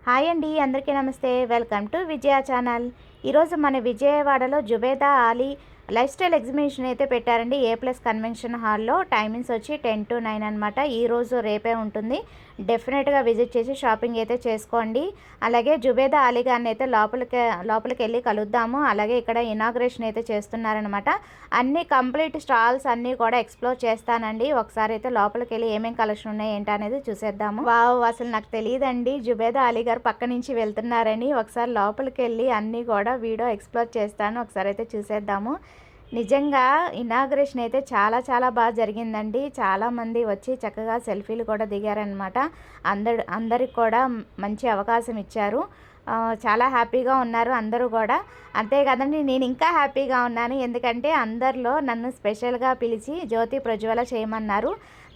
Hi అండి, అందరికీ నమస్తే. Welcome to Vijaya channel. ఈరోజు మన విజయవాడలో Zubeda Ali life style exhibition అయితే పెట్టారండి. A+ కన్వెన్షన్ హాల్లో. టైమింగ్స్ వచ్చి 10 to 9 అనమాట. ఈరోజు రేపే ఉంటుంది. డెఫినెట్గా విజిట్ చేసి షాపింగ్ అయితే చేసుకోండి. అలాగే జుబేదా ఆలీ గారిని అయితే లోపలికి వెళ్ళి కలుద్దాము. అలాగే ఇక్కడ ఇనాగ్రేషన్ అయితే చేస్తున్నారనమాట. అన్ని కంప్లీట్ స్టాల్స్ అన్నీ కూడా ఎక్స్ప్లోర్ చేస్తానండి. ఒకసారి అయితే లోపలికి వెళ్ళి ఏమేమి కలెక్షన్ ఉన్నాయి ఏంటి అనేది చూసేద్దాము. వావ్, అసలు నాకు తెలియదండి జుబేదా ఆలీ గారు పక్క నుంచి వెళ్తున్నారని. ఒకసారి లోపలికి వెళ్ళి అన్నీ కూడా వీడియో ఎక్స్ప్లోర్ చేస్తాను. ఒకసారి అయితే చూసేద్దాము. నిజంగా ఇనాగ్రేషన్ అయితే చాలా బాగా జరిగిందండి. చాలామంది వచ్చి చక్కగా సెల్ఫీలు కూడా దిగారనమాట. అందరికి కూడా మంచి అవకాశం ఇచ్చారు. చాలా హ్యాపీగా ఉన్నారు అందరూ కూడా. అంతే కదండి, నేను ఇంకా హ్యాపీగా ఉన్నాను. ఎందుకంటే అందరిలో నన్ను స్పెషల్గా పిలిచి జ్యోతి ప్రజ్వల చేయమన్నారు.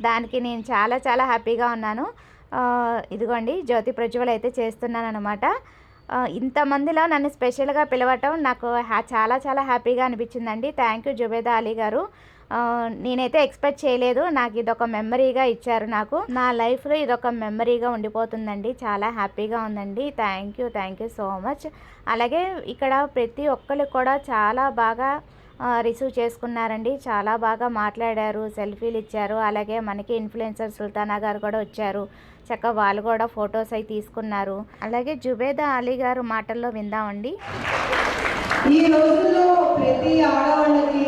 దానికి నేను చాలా హ్యాపీగా ఉన్నాను. ఇదిగోండి జ్యోతి ప్రజ్వల అయితే చేస్తున్నాను అనమాట. ఇంతమందిలో నన్ను స్పెషల్గా పిలవటం నాకు చాలా హ్యాపీగా అనిపించిందండి. థ్యాంక్ యూ జుబేదా ఆలీ గారు. నేనైతే ఎక్స్పెక్ట్ చేయలేదు. నాకు ఇదొక మెమరీగా ఇచ్చారు. నాకు నా లైఫ్లో ఇదొక మెమరీగా ఉండిపోతుందండి. చాలా హ్యాపీగా ఉందండి. Thank you so much. అలాగే ఇక్కడ ప్రతి ఒక్కరు కూడా చాలా బాగా రిసీవ్ చేసుకున్నారండి. చాలా బాగా మాట్లాడారు, సెల్ఫీలు ఇచ్చారు. అలాగే మనకి ఇన్ఫ్లుయెన్సర్ సుల్తానా గారు కూడా వచ్చారు. చక్కగా వాళ్ళు కూడా ఫొటోస్ అవి తీసుకున్నారు. అలాగే జుబేదా ఆలీ గారు మాటల్లో విందామండి. ఈ రోజుల్లో ప్రతి ఆడవాళ్ళకి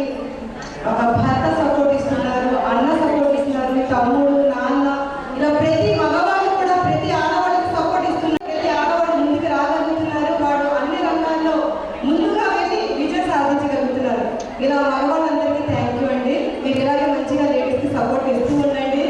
భర్త సపోర్ట్ ఇస్తున్నారు, అన్న సపోర్ట్ ఇస్తున్నారు, తమ్ముడు, నాన్న, ఇలా ప్రతి మగవాళ్ళు కూడా ప్రతి ఆడవాళ్ళకి సపోర్ట్ ఇస్తున్నారు. ప్రతి ఆడవాళ్ళు ముందుకు రాగలుగుతున్నారు. వాడు అన్ని రంగాల్లో ముందుగా వెళ్ళి విజయం సాధించగలుగుతున్నారు. ఇలా మగవాళ్ళందరికీ థ్యాంక్ యూ అండి. మీరు ఇలాగే మంచిగా లేడీస్కి సపోర్ట్ ఇస్తూ ఉండండి.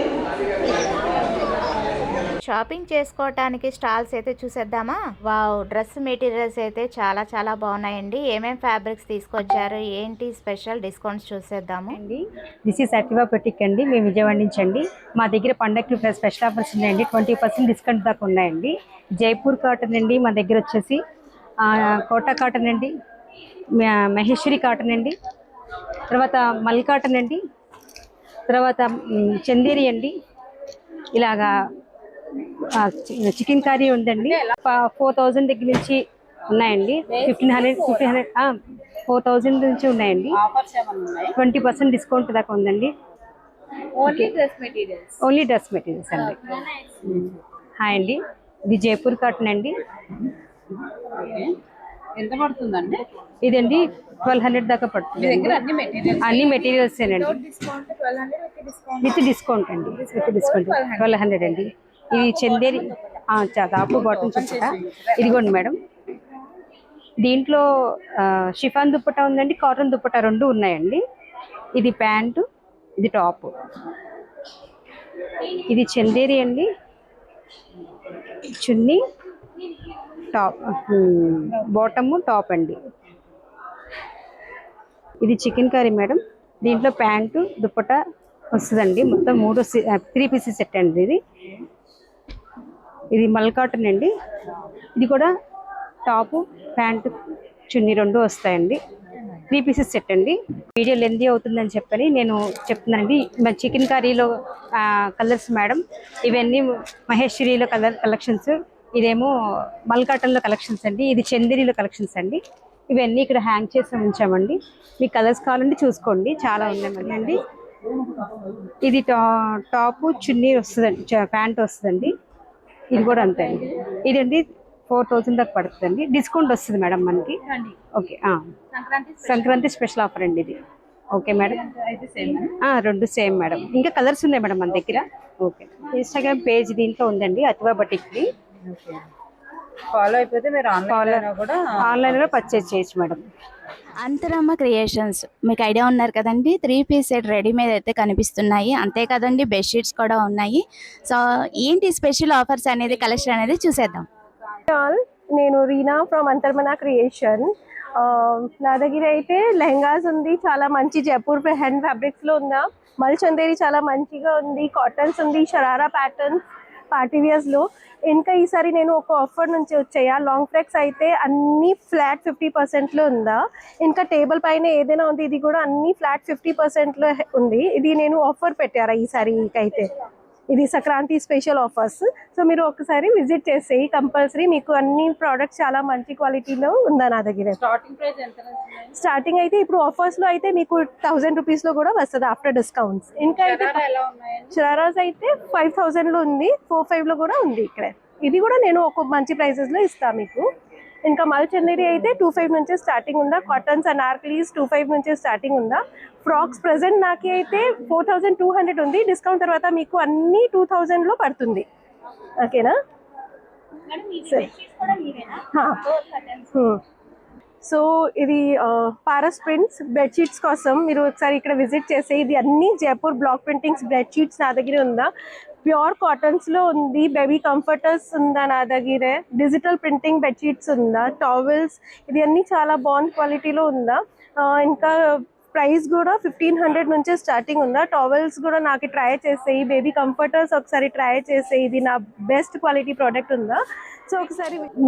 షాపింగ్ చేసుకోవటానికి స్టాల్స్ అయితే చూసేద్దామా. వావ్, డ్రెస్ మెటీరియల్స్ అయితే చాలా బాగున్నాయండి. ఏమేమి ఫ్యాబ్రిక్స్ తీసుకొచ్చారు, ఏంటి స్పెషల్ డిస్కౌంట్స్ చూసేద్దాము అండి. దిస్ ఈస్ అక్టివా బొటిక్ అండి. మేము విజయవాడ నుంచి అండి. మా దగ్గర పండగకి స్పెషల్ ఆఫర్స్ ఉన్నాయండి. 20% డిస్కౌంట్ దాకా ఉన్నాయండి. జైపూర్ కాటన్ అండి మా దగ్గర వచ్చేసి, కోటా కాటన్ అండి, మహేశ్వరి కాటన్ అండి, తర్వాత మల్ కాటన్ అండి, తర్వాత చందేరి అండి. ఇలాగా చికెన్ కర్రీ ఉందండి. 4000 దగ్గర నుంచి ఉన్నాయండి. 1500 4000 నుంచి ఉన్నాయండి. 20% డిస్కౌంట్ దాకా ఉందండి. ఓన్లీ డ్రెస్ మెటీరియల్స్ అండి. హాయ్ అండి, ఇది జైపూర్ కాటన్ అండి. ఎంత పడుతుందండి ఇదండి? 1200 దాకా పడుతుంది. అన్ని మెటీరియల్స్ అండి విత్ డిస్కౌంట్ అండి. విత్ డిస్కౌంట్ 1200 అండి. ఇది చందేరి దాపు బాటమ్ చూసుకుంటా. ఇదిగోండి మేడం, దీంట్లో షిఫాన్ దుప్పటా ఉందండి, కాటన్ దుప్పటా రెండు ఉన్నాయండి. ఇది ప్యాంటు, ఇది టాప్. ఇది చందేరి అండి, చున్నీ, టాప్, బాటమ్, టాప్ అండి. ఇది చికెన్ కర్రీ మేడం. దీంట్లో ప్యాంటు దుప్పటా వస్తుందండి. మొత్తం 3 పీసెస్ సెట్ అండి. ఇది మల్ కాటన్ అండి. ఇది కూడా టాపు, ప్యాంటు, చున్నీ రెండు వస్తాయండి. 3 పీసెస్ సెట్ అండి. వీడియో లెంతీ అవుతుందని చెప్పని నేను చెప్తున్నానండి. చికెన్ కర్రీలో కలర్స్ మేడం, ఇవన్నీ మహేశ్వరిలో కలెక్షన్స్. ఇదేమో మల్ కాటన్లో కలెక్షన్స్ అండి. ఇది చందేరిలో కలెక్షన్స్ అండి. ఇవన్నీ ఇక్కడ హ్యాంగ్ చేసి ఉంచామండి. మీకు కలర్స్ కావాలంటే చూసుకోండి, చాలా ఉన్నాయి అండి. ఇది టాపు, చున్నీ వస్తుందండి, ప్యాంట్ వస్తుందండి. ఇది కూడా అంతే అండి. ఇదండి 4000 దాకా పడుతుందండి. డిస్కౌంట్ వస్తుంది మేడం మనకి. ఓకే, సంక్రాంతి స్పెషల్ ఆఫర్ అండి ఇది. ఓకే మేడం, రెండు సేమ్ మేడం. ఇంకా కలర్స్ ఉన్నాయి మేడం మన దగ్గర. ఓకే, ఇన్స్టాగ్రామ్ పేజ్ దీంట్లో ఉందండి, అక్టివా బొటిక్ది. ఫాలో అయిపోతే మీరు ఆన్లైన్ కూడా పర్చేజ్ చేయొచ్చు మేడం. అంతరమ్మ క్రియేషన్స్ మీకు ఐడియా ఉన్నారు కదండి. 3 పీస్ సెట్ రెడీమేడ్ అయితే కనిపిస్తున్నాయి. అంతే కదండి, బెడ్షీట్స్ కూడా ఉన్నాయి. సో ఏంటి స్పెషల్ ఆఫర్స్ అనేది, కలెక్షన్ అనేది చూసేద్దాం. నేను రీనా ఫ్రమ్ అంతర్మన క్రియేషన్. నా దగ్గర అయితే లెహంగాస్ ఉంది, చాలా మంచి జైపూర్ హ్యాండ్ ఫ్యాబ్రిక్స్లో ఉందా. మల్ చందేరి చాలా మంచిగా ఉంది, కాటన్స్ ఉంది, షరారా ప్యాటర్న్స్, పార్టీ వేర్స్లో. ఇంకా ఈసారి నేను ఒక ఆఫర్ నుంచి వచ్చాయా. లాంగ్ ఫ్రాక్స్ అయితే అన్ని ఫ్లాట్ 50%లో ఉందా. ఇంకా టేబుల్ పైన ఏదైనా ఉంది, ఇది కూడా అన్ని ఫ్లాట్ 50%లో ఉంది. ఇది నేను ఆఫర్ పెట్టారా ఈసారి అయితే. ఇది సంక్రాంతి స్పెషల్ ఆఫర్స్. సో మీరు ఒకసారి విజిట్ చేసేయి కంపల్సరీ. మీకు అన్ని ప్రోడక్ట్స్ చాలా మంచి క్వాలిటీలో ఉందా నా దగ్గర. స్టార్టింగ్ ప్రైస్ ఎంత? స్టార్టింగ్ అయితే ఇప్పుడు ఆఫర్స్లో అయితే మీకు 1000 రూపీస్లో కూడా వస్తుంది ఆఫ్టర్ డిస్కౌంట్స్. ఇంకా అయితే ఎలా ఉన్నాయండి? షరారాస్ అయితే 5000లో ఉంది, 45లో కూడా ఉంది ఇక్కడ. ఇది కూడా నేను ఒక మంచి ప్రైసెస్లో ఇస్తాను మీకు. ఇంకా మల్చందేరి అయితే 25 నుంచే స్టార్టింగ్ ఉందా. కాటన్స్ అనార్కలీస్ 25 నుంచే స్టార్టింగ్ ఉందా. ఫ్రాక్స్ ప్రెసెంట్ నాకు అయితే 4200 ఉంది. డిస్కౌంట్ తర్వాత మీకు అన్ని 2000లో పడుతుంది. ఓకేనా? సో ఇది పారస్ ప్రింట్స్ బెడ్షీట్స్ కోసం మీరు ఒకసారి ఇక్కడ విజిట్ చేస్తే, ఇది అన్ని జైపూర్ బ్లాక్ ప్రింటింగ్స్ బెడ్షీట్స్ నా దగ్గర ఉందా. ప్యూర్ కాటన్స్లో ఉంది. బేబీ కంఫర్టర్స్ ఉందా నా దగ్గర. డిజిటల్ ప్రింటింగ్ బెడ్షీట్స్ ఉందా. టవల్స్ ఇది అన్నీ చాలా బాగుంది క్వాలిటీలో ఉందా. ఇంకా ప్రైస్ కూడా 1500 నుంచే స్టార్టింగ్ ఉందా. టవల్స్ కూడా నాకు ట్రై చేసేయి. బేబీ కంఫర్టర్స్ ఒకసారి ట్రై చేసేయి. ఇది నా బెస్ట్ క్వాలిటీ ప్రోడక్ట్ ఉందా. సో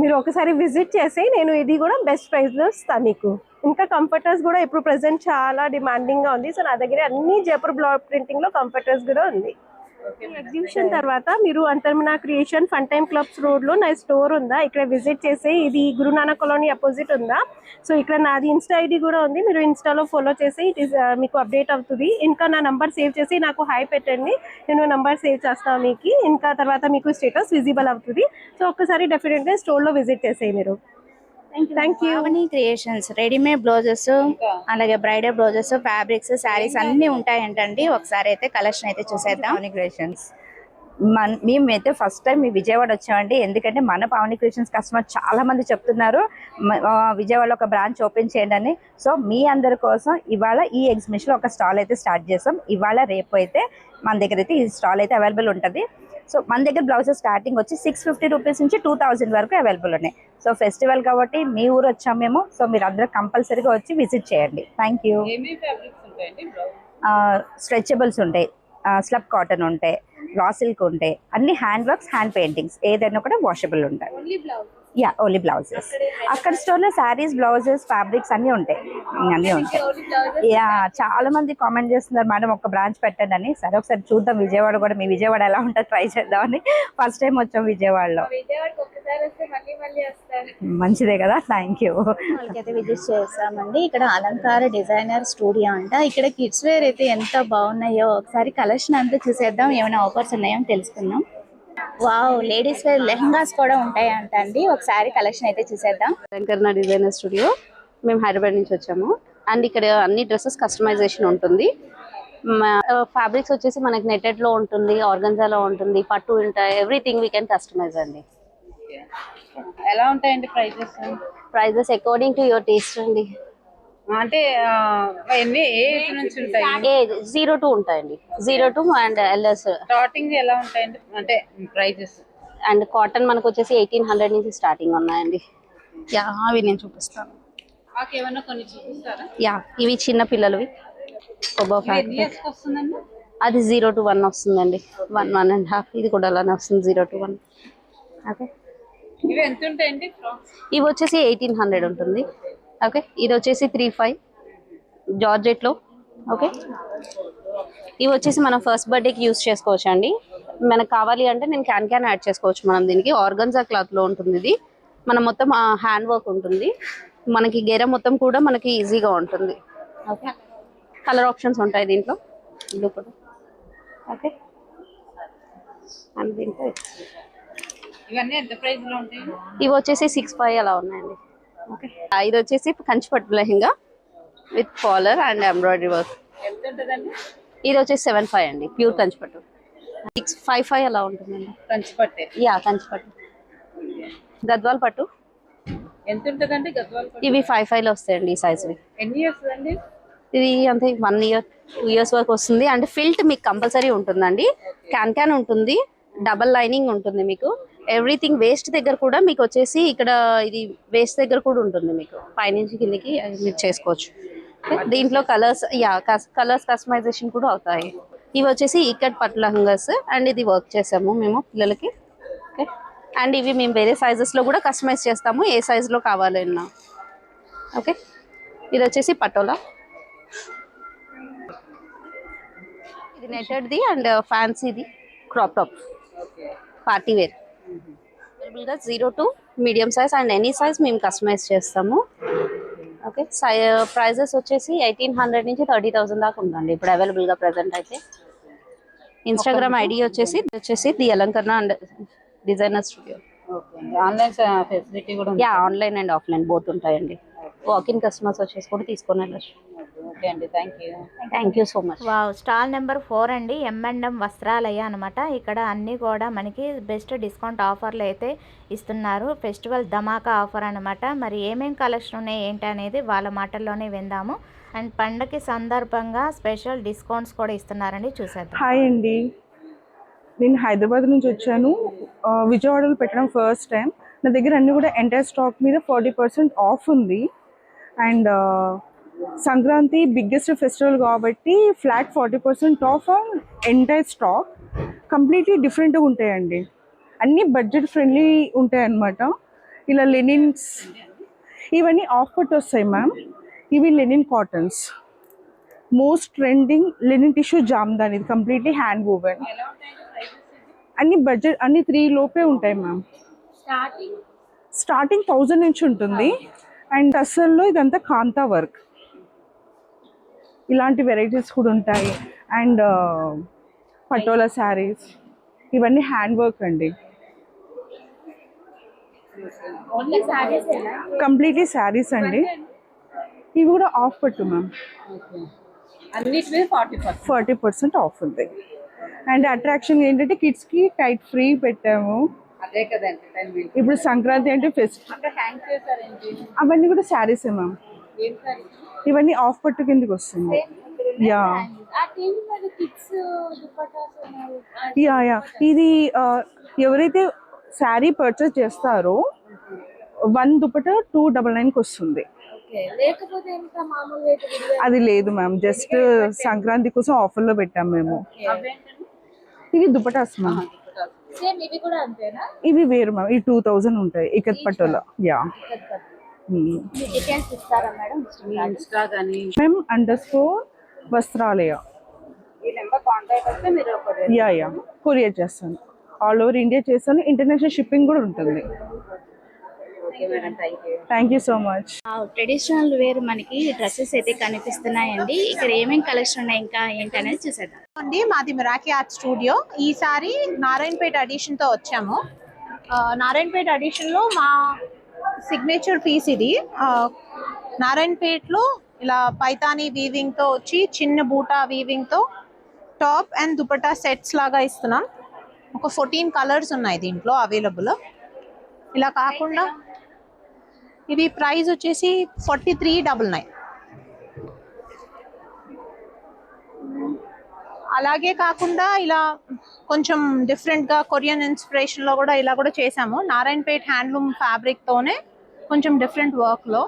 మీరు ఒకసారి విజిట్ చేసి నేను ఇది కూడా బెస్ట్ ప్రైస్లో ఇస్తాను మీకు. ఇంకా కంఫర్టర్స్ కూడా ఇప్పుడు ప్రెసెంట్ చాలా డిమాండింగ్గా ఉంది. సో నా దగ్గర అన్ని జైపూర్ బ్లాక్ ప్రింటింగ్లో కంఫర్టర్స్ కూడా ఉంది. ఎగ్జిబిషన్ తర్వాత మీరు అంతర్మనా క్రియేషన్ ఫన్ టైమ్ క్లబ్స్ రోడ్లో నా స్టోర్ ఉందా, ఇక్కడ విజిట్ చేసి. ఇది గురునానక్ కాలనీ అపోజిట్ ఉందా. సో ఇక్కడ నాది ఇన్స్టా ఐడి కూడా ఉంది. మీరు ఇన్స్టాలో ఫాలో చేసి ఇట్ ఈస్ మీకు అప్డేట్ అవుతుంది. ఇంకా నా నంబర్ సేవ్ చేసి నాకు హాయ్ పెట్టండి, నేను నంబర్ సేవ్ చేస్తాను మీకు. ఇంకా తర్వాత మీకు స్టేటస్ విజిబుల్ అవుతుంది. సో ఒక్కసారి డెఫినెట్గా స్టోర్లో విజిట్ చేసేయి మీరు. Thank you. Pavani creations readymade blouses, అలాగే బ్రైడల్ బ్లౌజెస్, ఫ్యాబ్రిక్స్, శారీస్ అన్నీ ఉంటాయంటండి. ఒకసారి అయితే కలెక్షన్ అయితే చూసేద్దాం. పావని క్రియేషన్స్ మేమైతే ఫస్ట్ టైం మీ విజయవాడ వచ్చామండి. ఎందుకంటే మన పావని క్రియేషన్స్ కస్టమర్ చాలా మంది చెప్తున్నారు విజయవాడలో ఒక బ్రాంచ్ ఓపెన్ చేయండి అని. సో మీ అందరి కోసం ఇవాళ ఈ ఎగ్జిబిషన్లో ఒక స్టాల్ అయితే స్టార్ట్ చేసాం. ఇవాళ రేపు అయితే మన దగ్గర అయితే ఈ స్టాల్ అయితే అవైలబుల్ ఉంటుంది. సో మన దగ్గర బ్లౌజెస్ స్టార్టింగ్ వచ్చి 650 రూపీస్ నుంచి 2000 వరకు అవైలబుల్ ఉన్నాయి. సో ఫెస్టివల్ కాబట్టి మీ ఊరు వచ్చాం మేము. సో మీరు అందరూ కంపల్సరీగా వచ్చి విజిట్ చేయండి. Thank you. స్ట్రెచబుల్స్ ఉంటాయి, స్లబ్ కాటన్ ఉంటాయి, రా సిల్క్ ఉంటాయి, అన్ని హ్యాండ్ వర్క్స్, హ్యాండ్ పెయింటింగ్స్ ఏదైనా కూడా వాషబుల్ ఉంటాయి. Yeah only blouses. అక్కడ స్టోర్లో శారీస్, బ్లౌజెస్, ఫ్యాబ్రిక్స్ అన్నీ ఉంటాయి. యా చాలా మంది కామెంట్ చేస్తున్నారు మేడం ఒక బ్రాంచ్ పెట్టండి అని. సరే ఒకసారి చూద్దాం విజయవాడ కూడా, మీ విజయవాడ ఎలా ఉంటుందో ట్రై చేద్దామని ఫస్ట్ టైం వచ్చాం విజయవాడలో. మంచిదే కదా. Thank you. అయితే విజిట్ చేస్తామండి. ఇక్కడ అలంకార డిజైనర్ స్టూడియో అంట. ఇక్కడ కిడ్స్ వేర్ అయితే ఎంత బాగున్నాయో ఒకసారి కలెక్షన్ అంతా చూసేద్దాం. ఏమైనా ఆఫర్స్ ఉన్నాయో తెలుసుకుందాం. వావ్, లేడీస్ వేర్ లెహంగాస్ కూడా ఉంటాయంట అండి. ఒకసారి కలెక్షన్ అయితే చూసేద్దాం. అలంకరణ డిజైనర్ స్టూడియో, మేము హైదరాబాద్ నుంచి వచ్చాము. అండ్ ఇక్కడ అన్ని డ్రెస్సెస్ కస్టమైజేషన్ ఉంటుంది. ఫ్యాబ్రిక్స్ వచ్చేసి మనకి నెట్టెడ్లో ఉంటుంది, ఆర్గన్జాలో ఉంటుంది, పట్టు ఉంటాయి, ఎవ్రీథింగ్ వీ కెన్ కస్టమైజ్ అండి. ఎలా ఉంటాయండి prices? Prices according to your taste అండి. అంటే ఎన్ని ఏజ్ నుంచి ఉంటాయి? ఏజ్ 0 to ఉంటాయండి, 0 to అండ్ ఎల్ఎస్. స్టార్టింగ్ ఎలా ఉంటాయండి అంటే ప్రైజెస్? అండ్ కాటన్ మనకు వచ్చేసి 1800 నుంచి స్టార్టింగ్ ఉన్నాయండి. యా అవి నేను చూపిస్తాను. ఏమన్నా కొన్ని చూపిస్తారా? యా ఇవి చిన్న పిల్లలవి వస్తుందండి. అది 0 to 1 వస్తుందండి. 1.5. ఇది కూడా అలానే వస్తుంది 0 to 1. ఓకే, ఇవి ఎంత ఉంటాయండి? ఇవి వచ్చేసి 1800 ఉంటుంది. ఓకే, ఇది వచ్చేసి 35 జార్జెట్లో. ఓకే, ఇవి వచ్చేసి మనం ఫస్ట్ బర్త్డేకి యూస్ చేసుకోవచ్చు అండి. మనకు కావాలి అంటే నేను క్యాన్ యాడ్ చేసుకోవచ్చు మనం దీనికి. ఆర్గన్జా క్లాత్లో ఉంటుంది ఇది. మనం మొత్తం హ్యాండ్ వర్క్ ఉంటుంది. మనకి గెర మొత్తం కూడా మనకి ఈజీగా ఉంటుంది. ఓకే, కలర్ ఆప్షన్స్ ఉంటాయి దీంట్లో. బ్లూ కూడా. ఓకే, అండ్ దీంట్లో ఇవన్నీ ఎంత ప్రైస్ లో ఉంటాయి? ఇవి వచ్చేసి 65 అలా ఉన్నాయండి. ఓకే, ఇది వచ్చేసి కంచిపట్టు lehenga with collar and embroidery work. ఎంత ఉంటుందండి? ఇది వచ్చేసి 75 అండి, ప్యూర్ కంచిపట్టు. 655 అలా ఉంటుందండి. కంచిపట్టే? యా కంచిపట్టు. గద్వాల్ పట్టు ఎంత ఉంటుందండి గద్వాల్ పట్టు? ఇవి 55లో వస్తాయండి ఈ సైజువి. ఎన్ని ఇయర్స్ అండి? ఇది అంతే 1 year 2 years వరకు వస్తుంది. అండ్ ఫిల్ట్ మీకు కంపల్సరీ ఉంటుందండి. క్యాన్ ఉంటుంది, డబల్ లైనింగ్ ఉంటుంది మీకు. ఎవ్రీథింగ్ వేస్ట్ దగ్గర కూడా మీకు వచ్చేసి ఇక్కడ ఇది వేస్ట్ దగ్గర కూడా ఉంటుంది మీకు. పైనుంచి కిందకి మీరు చేసుకోవచ్చు. దీంట్లో కలర్స్ కలర్స్ కస్టమైజేషన్ కూడా అవుతాయి. ఇవి వచ్చేసి ఇక్కట్ పట్టు లెహంగాస్ అండ్ ఇది వర్క్ చేసాము మేము పిల్లలకి. ఓకే, అండ్ ఇవి మేము వేరే సైజెస్లో కూడా కస్టమైజ్ చేస్తాము, ఏ సైజులో కావాలన్నా. ఓకే, ఇది వచ్చేసి పటోలా. ఇది నెట్టెడ్ది అండ్ ఫ్యాన్సీది crop top okay. Party wear అవైలబుల్గా 0 to medium size and any size మేము కస్టమైజ్ చేస్తాము. ఓకే, ప్రైజెస్ వచ్చేసి 1800 నుంచి 30,000 దాకా ఉందండి ఇప్పుడు అవైలబుల్గా ప్రజెంట్ అయితే. ఇన్స్టాగ్రామ్ ఐడి వచ్చేసి ది అలంకరణ అండ్ డిజైనర్ స్టూడియో. ఓకే అండి. ఆన్లైన్ ఫెసిలిటీ కూడా ఉంది. Yeah, online and offline both ఉంటాయండి. వాకిన్ కస్టమర్స్ వచ్చేసి కూడా తీసుకొని వెళ్ళచ్చు. ఓకే అండి, thank you. Thank you so much. Wow, stall number 4 అండి, M&M వస్త్రాలయ అనమాట. ఇక్కడ అన్నీ కూడా మనకి బెస్ట్ డిస్కౌంట్ ఆఫర్లు అయితే ఇస్తున్నారు. ఫెస్టివల్ ధమాకా ఆఫర్ అనమాట. మరి ఏమేం కలెక్షన్ ఉన్నాయి ఏంటి అనేది వాళ్ళ మాటల్లోనే విందాము. అండ్ పండగకి సందర్భంగా స్పెషల్ డిస్కౌంట్స్ కూడా ఇస్తున్నారండి, చూసేద్దాం. హాయ్ అండి, నేను హైదరాబాద్ నుంచి వచ్చాను. విజయవాడలో పెట్టడం ఫస్ట్ టైం. నా దగ్గర అన్నీ కూడా ఎంటైర్ స్టాక్ మీద 40% ఆఫ్ ఉంది. అండ్ సంక్రాంతి బిగ్గెస్ట్ ఫెస్టివల్ కాబట్టి flat 40% of on entire stock. Completely డిఫరెంట్గా ఉంటాయండి, అన్నీ బడ్జెట్ ఫ్రెండ్లీ ఉంటాయి అన్నమాట. ఇలా లెనిన్స్ ఇవన్నీ ఆఫ్ పట్టు వస్తాయి మ్యామ్. ఇవి Lenin cottons, most trending linen tissue Jamdani, ఇది కంప్లీట్లీ హ్యాండ్ వూవెన్. అన్ని బడ్జెట్ అన్ని 3 లోపే ఉంటాయి మ్యామ్. స్టార్టింగ్ 1000 నుంచి ఉంటుంది. అండ్ అసల్లో ఇదంతా కాంతా వర్క్, ఇలాంటి వెరైటీస్ కూడా ఉంటాయి. అండ్ పటోలా శారీస్, ఇవన్నీ హ్యాండ్ వర్క్ అండి. కంప్లీట్లీ శారీస్ అండి. ఇవి కూడా ఆఫ్ పట్టు మ్యామ్. అన్నిటి 40% ఆఫ్ ఉంది. అండ్ అట్రాక్షన్ ఏంటంటే కిడ్స్కి టైట్ ఫ్రీ పెట్టాము. అదే కదా ఎంటర్టైన్మెంట్. ఇప్పుడు సంక్రాంతి అంటే ఫెస్టివల్. అక్కడ హ్యాంగ్ చేశారేంటి? అవన్నీ కూడా శారీసే మ్యామ్. ఏం సారీ? ఇవన్నీ ఆఫ్ పట్టు కిందకి వస్తుంది. యా యా యా ఇది ఎవరైతే శారీ పర్చేస్ చేస్తారో 1 దుపట్టా 299కి వస్తుంది. అది లేదు మ్యామ్, జస్ట్ సంక్రాంతి కోసం ఆఫర్లో పెట్టాము మేము. ఇవి దుపటాస్ మ్యామ్. ఇవి వేరు మ్యామ్, ఈ 2000 ఉంటాయి ఇకత్ పట్టులో. యా ఇన్స్టా కానీ మేము _ వస్త్రాలయ. ఈ నెంబర్ కాంటాక్ట్ వస్తే మీరు యా యా కొరియర్ చేస్తాను, ఆల్ ఓవర్ ఇండియా చేస్తాను. ఇంటర్నేషనల్ షిప్పింగ్ కూడా ఉంటుంది. Okay madam, thank you. Thank you so much. Traditional wear మనకి డ్రెస్సెస్ అయితే కనిపిస్తున్నాయండి. ఇక్కడ ఏమేమి కలెక్షన్ ఉన్నాయి ఇంకా ఏంటి అనేది చూసేద్దాం అండి. మాది మిరాకి ఆర్ట్ స్టూడియో. ఈసారి నారాయణపేట ఎడిషన్తో వచ్చాము. నారాయణపేట ఎడిషన్లో మా సిగ్నేచర్ పీస్ ఇది. నారాయణపేటలో ఇలా పైతానీ వీవింగ్తో వచ్చి చిన్న బూటా వీవింగ్తో టాప్ అండ్ దుపట్టా సెట్స్ లాగా ఇస్తున్నాం. ఒక 14 కలర్స్ ఉన్నాయి దీంట్లో అవైలబుల్. ఇలా కాకుండా ఇవి ప్రైస్ వచ్చేసి 4399. అలాగే కాకుండా ఇలా కొంచెం డిఫరెంట్గా కొరియన్ ఇన్స్పిరేషన్లో కూడా ఇలా కూడా చేసాము. నారాయణపేట్ హ్యాండ్లూమ్ ఫ్యాబ్రిక్తోనే కొంచెం డిఫరెంట్ వర్క్లో.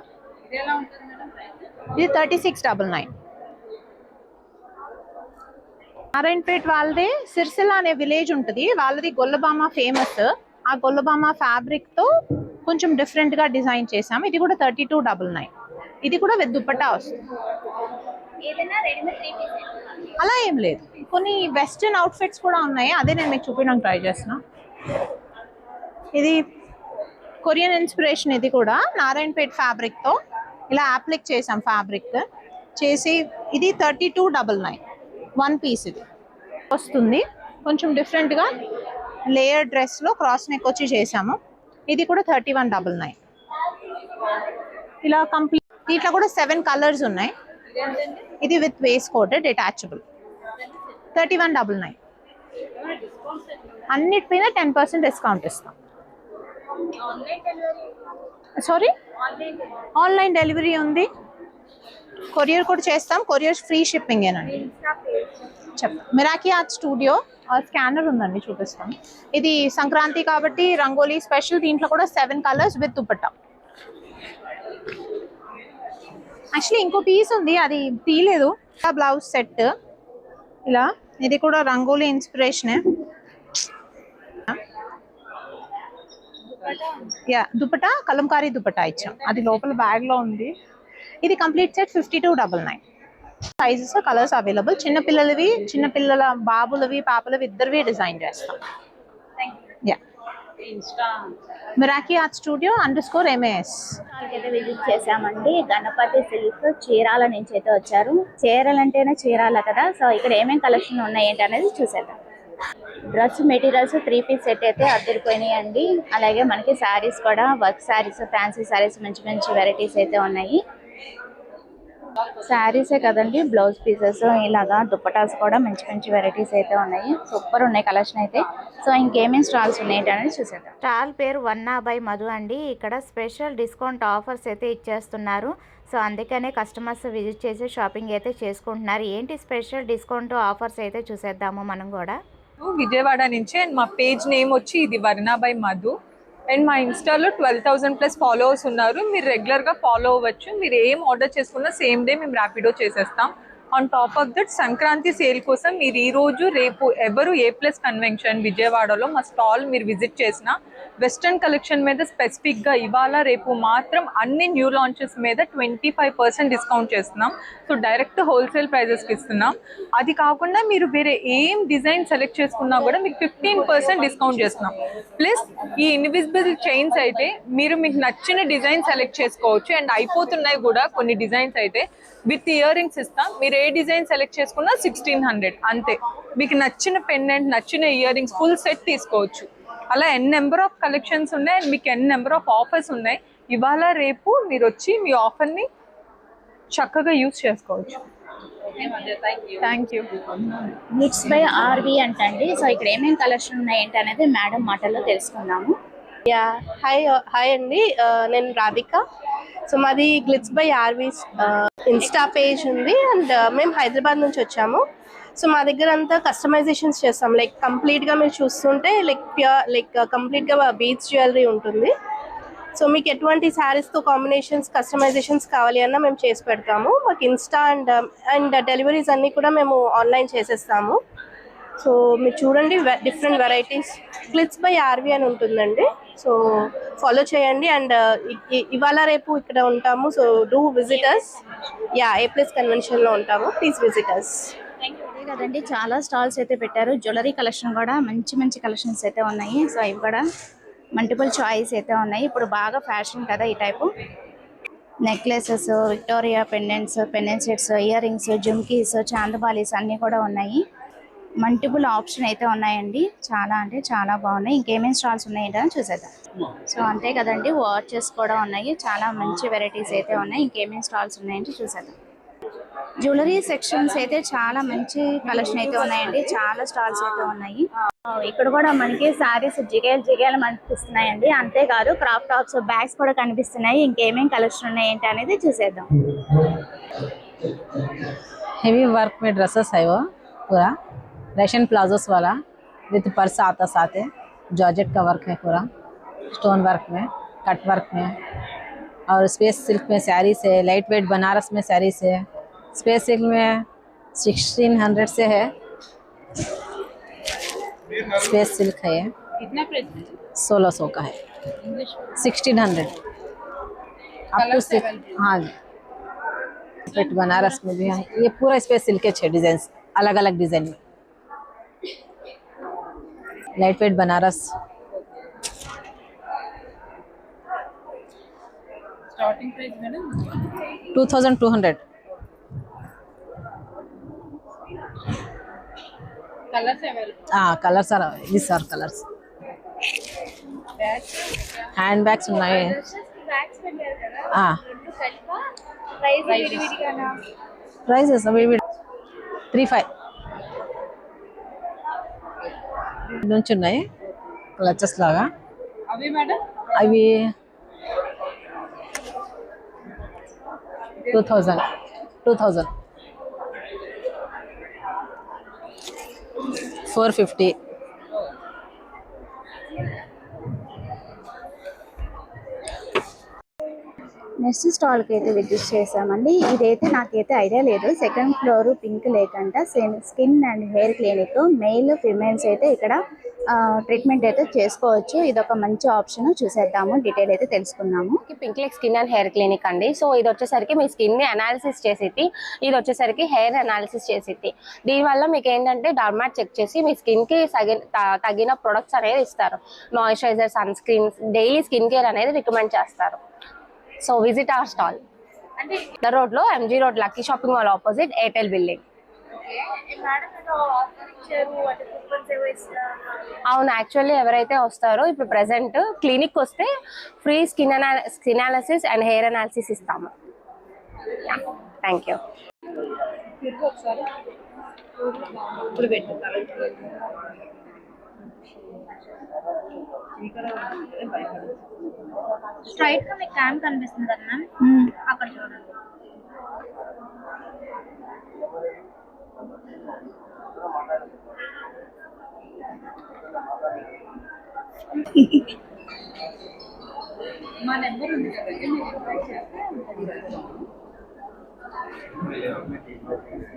ఇది 3699. నారాయణపేట్ వాళ్ళది సిరిసిల్ల అనే విలేజ్ ఉంటుంది, వాళ్ళది గొల్లబామ ఫేమస్. ఆ గొల్లబామ ఫ్యాబ్రిక్తో కొంచెం డిఫరెంట్గా డిజైన్ చేసాము. ఇది కూడా 3299. ఇది కూడా విత్ దుపట్టా వస్తుంది. అలా ఏం లేదు, కొన్ని వెస్ట్రన్ అవుట్ఫిట్స్ కూడా ఉన్నాయి, అదే నేను మీకు చూపించడానికి ట్రై చేస్తున్నా. ఇది కొరియన్ ఇన్స్పిరేషన్. ఇది కూడా నారాయణపేట్ ఫ్యాబ్రిక్తో ఇలా అప్లిక్ చేసాం. ఫ్యాబ్రిక్ చేసి ఇది 3299 1 పీస్ ఇది వస్తుంది. కొంచెం డిఫరెంట్గా లేయర్ డ్రెస్లో క్రాస్ నెక్ వచ్చి చేసాము. ఇది కూడా 3199. ఇలా కంప్లీట్. దీంట్లో కూడా 7 కలర్స్ ఉన్నాయి. ఇది విత్ వేస్ట్ కోట్ డిటాచబుల్ 3199. అన్నిటిపైన 10% డిస్కౌంట్ ఇస్తాం. సారీ, ఆన్లైన్ డెలివరీ ఉంది, కొరియర్ కూడా చేస్తాం. కొరియర్ ఫ్రీ షిప్పింగ్ ఏనండి. మిరాకి ఆర్ట్ స్టూడియో స్కానర్ ఉందండి, చూపిస్తాం. ఇది సంక్రాంతి కాబట్టి రంగోలీ స్పెషల్. దీంట్లో కూడా 7 కలర్స్ విత్ దుపట్టా. యాక్చువల్లీ ఇంకో పీస్ ఉంది, అది తీయలేదు. బ్లౌజ్ సెట్ ఇలా. ఇది కూడా రంగోలీ ఇన్స్పిరేషనే. యా దుపట్టా కలంకారీ దుపట్టా ఇచ్చాం, అది లోపల బ్యాగ్లో ఉంది. ఇది complete set 5299. Sizes colours available. చిన్నపిల్లలవి, చిన్నపిల్లల బాబులవి, పాపలవి ఇద్దరివి డిజైన్ చేస్తాం. Yeah, Miraki art studio _MAS. అయితే విజిట్ చేసామండి. గణపతి సిల్క్ చీరాల నుంచి అయితే వచ్చారు. చీరలు అంటేనే చీరాల కదా, సో ఇక్కడ ఏమేమి కలెక్షన్ ఉన్నాయి ఏంటి అనేది చూసేద్దాం. డ్రెస్ మెటీరియల్స్ 3 పీస్ సెట్ అయితే అద్దరిపోయినాయి అండి. అలాగే మనకి శారీస్ కూడా వర్క్ శారీస్, ఫ్యాన్సీ శారీస్ మంచి మంచి వెరైటీస్ అయితే ఉన్నాయి. శారీసే కదండి, బ్లౌజ్ పీసెస్ ఇలాగా దుప్పటాస్ కూడా మంచి మంచి వెరైటీస్ అయితే ఉన్నాయి. సూపర్ ఉన్నాయి కలెక్షన్ అయితే. సో ఇంకేమేమి స్టాల్స్ ఉన్నాయి అనేది చూసేద్దాం. స్టాల్ పేరు వన్నా బై మధు అండి. ఇక్కడ స్పెషల్ డిస్కౌంట్ ఆఫర్స్ అయితే ఇచ్చేస్తున్నారు. సో అందుకనే కస్టమర్స్ విజిట్ చేసి షాపింగ్ అయితే చేసుకుంటున్నారు. ఏంటి స్పెషల్ డిస్కౌంట్ ఆఫర్స్ అయితే చూసేద్దాము మనం కూడా. విజయవాడ నుంచి, అండ్ మా పేజ్ నేమ్ వచ్చి ఇది వరుణ బై మధు. అండ్ మా ఇన్స్టాలో 12,000+ ఫాలోవర్స్ ఉన్నారు. మీరు రెగ్యులర్గా ఫాలో అవ్వచ్చు. మీరు ఏం ఆర్డర్ చేసుకున్నా సేమ్ డే మేము ర్యాపిడో చేసేస్తాం. On top of that Sankranti sale కోసం మీరు ఈరోజు రేపు ఎవరు A+ కన్వెన్షన్ విజయవాడలో మా స్టాల్ మీరు విజిట్ చేసిన వెస్ట్రన్ కలెక్షన్ మీద స్పెసిఫిక్గా ఇవాళ రేపు మాత్రం అన్ని న్యూ లాంచెస్ మీద 25% డిస్కౌంట్ చేస్తున్నాం. సో డైరెక్ట్ హోల్సేల్ ప్రైజెస్కి ఇస్తున్నాం. అది కాకుండా మీరు వేరే ఏం డిజైన్ సెలెక్ట్ చేసుకున్నా కూడా మీకు 15% డిస్కౌంట్ చేస్తున్నాం. ప్లస్ ఈ ఇన్విజిబుల్ చైన్స్ అయితే మీరు మీకు నచ్చిన డిజైన్ సెలెక్ట్ చేసుకోవచ్చు. అండ్ అయిపోతున్నాయి కూడా కొన్ని డిజైన్స్ అయితే. విత్ ఇయర్ రింగ్స్ ఇస్తాం. మీరు ఏ డిజైన్ సెలెక్ట్ చేసుకున్నా 1600 అంతే. మీకు నచ్చిన పెండెంట్, నచ్చిన ఇయర్ రింగ్స్ ఫుల్ సెట్ తీసుకోవచ్చు. అలా నెంబర్ ఆఫ్ కలెక్షన్స్ ఉన్నాయి. అండ్ మీకు నెంబర్ ఆఫ్ ఆఫర్స్ ఉన్నాయి. ఇవాళ రేపు మీరు వచ్చి మీ ఆఫర్ని చక్కగా యూజ్ చేసుకోవచ్చు. Thank you. Glitz by RV అంటండి. సో ఇక్కడ ఏమేమి కలెక్షన్ ఉన్నాయి ఏంటి అనేది మేడం మాటల్లో తెలుసుకుందాము. హాయ్ అండి, నేను రాధిక. సో మాది glitz by RV Insta page ఉంది. అండ్ మేము హైదరాబాద్ నుంచి వచ్చాము. సో మా దగ్గర అంతా కస్టమైజేషన్స్ చేస్తాం. లైక్ కంప్లీట్గా మీరు చూస్తుంటే కంప్లీట్గా బీడ్స్ జ్యువెలరీ ఉంటుంది. సో మీకు ఎటువంటి శారీస్తో కాంబినేషన్స్, కస్టమైజేషన్స్ కావాలి అన్నా మేము చేసి పెడతాము. మాకు ఇన్స్టా అండ్ డెలివరీస్ అన్నీ కూడా మేము ఆన్లైన్ చేసేస్తాము. సో మీరు చూడండి, different varieties glitz by RV అని ఉంటుందండి. సో ఫాలో చేయండి. అండ్ ఇవాళ రేపు ఇక్కడ ఉంటాము. So do visitors. A+ కన్వెన్షన్లో ఉంటాము. Please visitors. అదే కదండి, చాలా స్టాల్స్ అయితే పెట్టారు. జ్యువెలరీ కలెక్షన్ కూడా మంచి మంచి కలెక్షన్స్ అయితే ఉన్నాయి. సో ఇవి కూడా మల్టిపుల్ చాయిస్ అయితే ఉన్నాయి. ఇప్పుడు బాగా ఫ్యాషన్ కదా ఈ type. Necklaces, Victoria pendants, pendant sets, earrings, jhumkis, chandbalis అన్నీ కూడా ఉన్నాయి. మల్టిపుల్ ఆప్షన్ అయితే ఉన్నాయండి. చాలా అంటే చాలా బాగున్నాయి. ఇంకేమేమి స్టాల్స్ ఉన్నాయంటే చూసేద్దాం. సో అంతే కదండి, వాచెస్ కూడా ఉన్నాయి. చాలా మంచి వెరైటీస్ అయితే ఉన్నాయి. ఇంకేమేమి స్టాల్స్ ఉన్నాయంటే చూసేద్దాం. జ్యువెలరీ సెక్షన్స్ అయితే చాలా మంచి కలెక్షన్ అయితే ఉన్నాయండి. చాలా స్టాల్స్ అయితే ఉన్నాయి. ఇక్కడ కూడా మనకి సారీస్ జిగేలు కనిపిస్తున్నాయండి. అంతేకాదు క్రాఫ్ట్ టాప్స్, బ్యాగ్స్ కూడా కనిపిస్తున్నాయి. ఇంకేమేమి కలెక్షన్ ఉన్నాయి ఏంటి అనేది చూసేద్దాం. हेवी वर्क में ड्रेसेस है वो पूरा रशियन प्लाजोस वाला विथ पर्स आता साथ है. जॉर्जेट का वर्क है पूरा स्टोन वर्क में, कट वर्क में. और स्पेस सिल्क में सैरीस है. लाइट वेट बनारस में सैरीस है. स्पेस सिल्क में 1600 से है. स्पेस सिल्क है. कितना प्राइस है? 1600 का है. 1600 आपको. हाँ जी, वेट बनारस में भी है. ये पूरा स्पेस सिल्क के 6 डिजाइन, अलग अलग डिजाइन में. Light weight Banaras. Starting price madam 2200. Colours available. हाँ, colours are this are colours. Hand bags ఉన్నాయి. ప్రైజెస్ అవి 35 నుంచి ఉన్నాయి. క్లచెస్ లాగా అవి మేడం అవి 2000 450. నెక్స్ట్ స్టాల్కి అయితే విజిట్ చేసామండి. ఇదైతే నాకైతే ఐడియా లేదు. 2nd ఫ్లోర్ పింక్ లేకంట skin and hair clinic. Male females అయితే ఇక్కడ ట్రీట్మెంట్ అయితే చేసుకోవచ్చు. ఇది ఒక మంచి ఆప్షన్. చూసేద్దాము, డీటెయిల్ అయితే తెలుసుకుందాము. Pink leg skin and hair clinic అండి. సో ఇది వచ్చేసరికి మీ స్కిన్ ని అనాలిసిస్ చేసిద్ది, ఇది వచ్చేసరికి హెయిర్ అనాలిసిస్ చేసిద్ది. దీనివల్ల మీకు ఏంటంటే డర్మాట్ చెక్ చేసి మీ స్కిన్ కి తగిన ప్రొడక్ట్స్ అనేది ఇస్తారు. Moisturiser, sunscreens, daily skin care అనేది రికమెండ్ చేస్తారు. So visit our stall road లో MG road lucky shopping mall opposite Airtel building. అవును, యాక్చువల్లీ ఎవరైతే వస్తారో ఇప్పుడు ప్రెసెంట్ క్లినిక్ వస్తే free skin analysis and hair analysis ఇస్తాము. Thank you. స్ట్రైట్ గా మీకు క్యాన్ కనిపిస్తుంది కదా మ్యామ్, అక్కడ చూడండి. మా నెంబర్ ఉంది కదండి, మీరు ఇన్వైట్ చేస్తే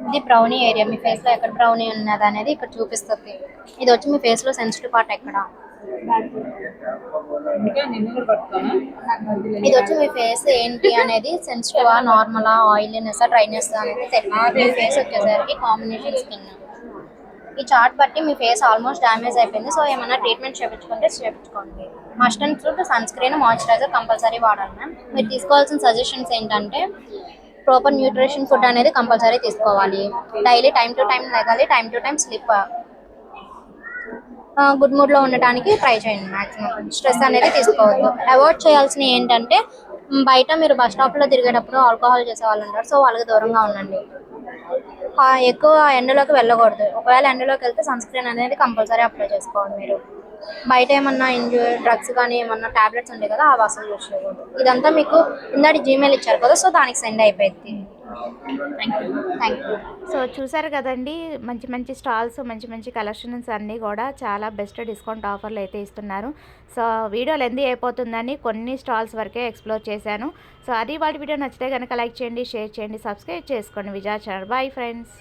ఇది బ్రౌనీ ఏరియా. మీ ఫేస్ లో ఎక్కడ బ్రౌనీ ఉన్నది అనేది ఇక్కడ చూపిస్తుంది. ఇది వచ్చి మీ ఫేస్ లో సెన్సిటివ్ పార్ట్ ఎక్కడ. ఇది వచ్చి మీ ఫేస్ ఏంటి అనేది సెన్సిటివా, నార్మలా, ఆయిలీనెస్, డ్రైనెస్ అనేది తెలియదు. మీ ఫేస్ వచ్చేసరికి కాంబినేషన్ స్కిన్. ఈ చార్ట్ బట్టి మీ ఫేస్ ఆల్మోస్ట్ డ్యామేజ్ అయిపోయింది. సో ఏమైనా ట్రీట్మెంట్ చేయించుకోండి. Must and should sunscreen, moisturiser compulsory వాడాలి మ్యామ్. మీరు తీసుకోవాల్సిన సజెషన్స్ ఏంటంటే ప్రాపర్ న్యూట్రిషన్ ఫుడ్ అనేది కంపల్సరీ తీసుకోవాలి. డైలీ టైం టు టైం లెగాలి, time to time sleep. Good మూడ్లో ఉండటానికి ట్రై చేయండి. మ్యాక్సిమం స్ట్రెస్ అనేది తీసుకోవద్దు. అవాయిడ్ చేయాల్సినవి ఏంటంటే బయట మీరు బస్ స్టాప్లో తిరిగేటప్పుడు ఆల్కహాల్ చేసే వాళ్ళు ఉంటారు. సో వాళ్ళకి దూరంగా ఉండండి. ఎక్కువ ఎండలోకి వెళ్ళకూడదు. ఒకవేళ ఎండలోకి వెళ్తే సన్ స్క్రీన్ అనేది కంపల్సరీ అప్లై చేసుకోవాలి. మీరు బయట ఏమన్నా డ్రగ్స్ కానీ ఏమన్నా టాబ్లెట్స్ ఉంటాయి కదా, అవి అసలు యూజ్ చేయకూడదు. ఇదంతా మీకు ఇందాటి జీమెయిల్ ఇచ్చారు కదా, సో దానికి సెండ్ అయిపోయింది. Thank you. సో చూసారు కదండి, మంచి మంచి స్టాల్స్, మంచి మంచి కలెక్షన్స్ అన్నీ కూడా చాలా బెస్ట్ డిస్కౌంట్ ఆఫర్లు అయితే ఇస్తున్నారు. సో వీడియో లెంతీ అయిపోతుందని కొన్ని స్టాల్స్ వరకే ఎక్స్ప్లోర్ చేశాను. సో అది వాటి వీడియో నచ్చితే కనుక లైక్ చేయండి, షేర్ చేయండి, సబ్స్క్రైబ్ చేసుకోండి విజయ ఛానల్. Bye friends.